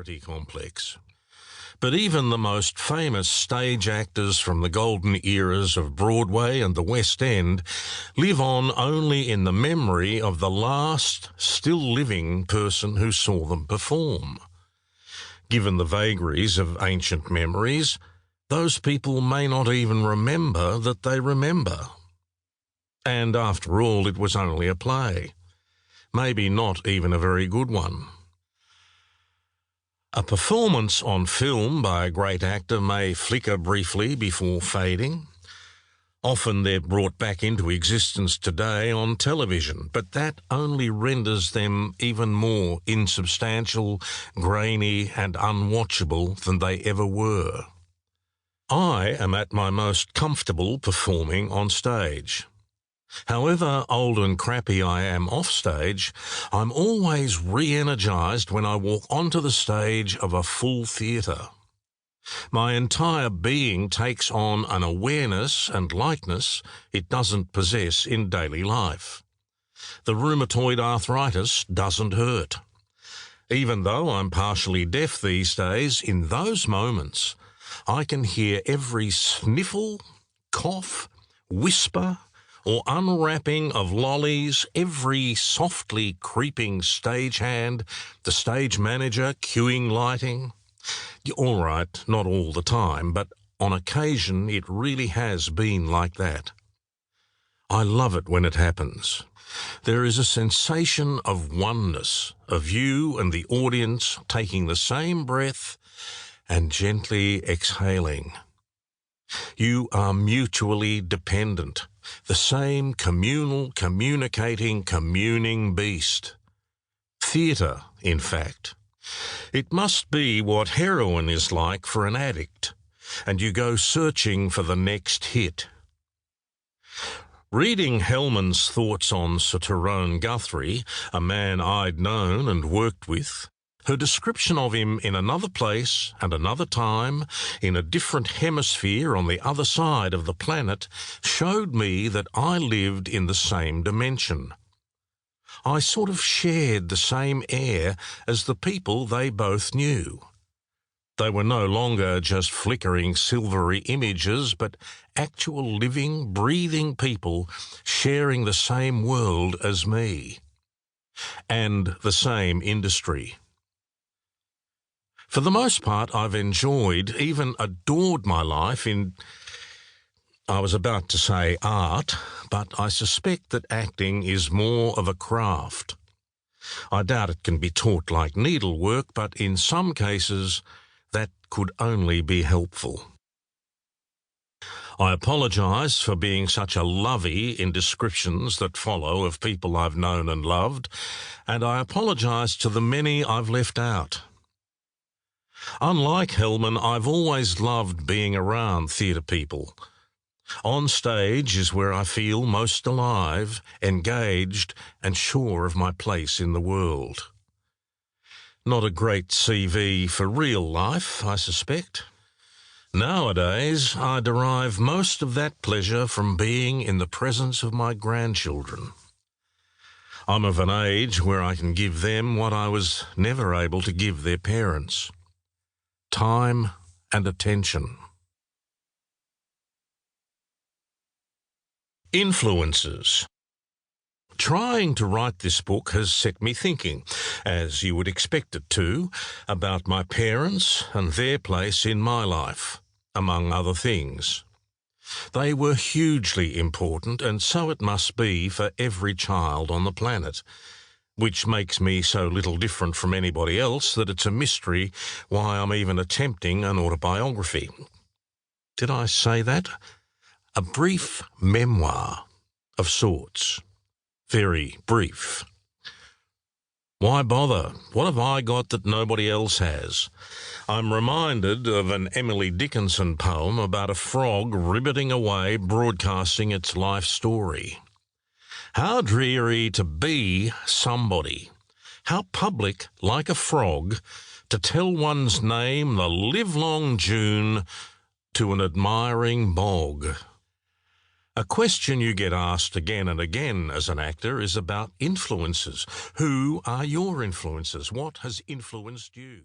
inferiority complex. But even the most famous stage actors from the golden eras of Broadway and the West End live on only in the memory of the last still living person who saw them perform. Given the vagaries of ancient memories, those people may not even remember that they remember. And after all, it was only a play. Maybe not even a very good one. A performance on film by a great actor may flicker briefly before fading. Often they're brought back into existence today on television, but that only renders them even more insubstantial, grainy, and unwatchable than they ever were. I am at my most comfortable performing on stage. However old and crappy I am off stage, I'm always re-energized when I walk onto the stage of a full theatre. My entire being takes on an awareness and lightness it doesn't possess in daily life. The rheumatoid arthritis doesn't hurt. Even though I'm partially deaf these days, in those moments, I can hear every sniffle, cough, whisper, or unwrapping of lollies, every softly creeping stagehand, the stage manager cueing lighting. All right, not all the time, but on occasion it really has been like that. I love it when it happens. There is a sensation of oneness, of you and the audience taking the same breath and gently exhaling. You are mutually dependent, the same communal, communicating, communing beast. Theatre, in fact. It must be what heroin is like for an addict, and you go searching for the next hit. Reading Hellman's thoughts on Sir Tyrone Guthrie, a man I'd known and worked with, her description of him in another place and another time, in a different hemisphere on the other side of the planet, showed me that I lived in the same dimension. I sort of shared the same air as the people they both knew. They were no longer just flickering silvery images, but actual living, breathing people sharing the same world as me. And the same industry. For the most part, I've enjoyed, even adored my life in, I was about to say art, but I suspect that acting is more of a craft. I doubt it can be taught like needlework, but in some cases, that could only be helpful. I apologise for being such a lovey in descriptions that follow of people I've known and loved, and I apologise to the many I've left out. Unlike Hellman, I've always loved being around theatre people. On stage is where I feel most alive, engaged, and sure of my place in the world. Not a great CV for real life, I suspect. Nowadays, I derive most of that pleasure from being in the presence of my grandchildren. I'm of an age where I can give them what I was never able to give their parents. Time and attention. Influences. Trying to write this book has set me thinking, as you would expect it to, about my parents and their place in my life, among other things. They were hugely important, and so it must be for every child on the planet, which makes me so little different from anybody else that it's a mystery why I'm even attempting an autobiography. Did I say that? A brief memoir of sorts. Very brief. Why bother? What have I got that nobody else has? I'm reminded of an Emily Dickinson poem about a frog ribbiting away broadcasting its life story. How dreary to be somebody. How public, like a frog, to tell one's name the livelong June to an admiring bog. A question you get asked again and again as an actor is about influences. Who are your influences? What has influenced you?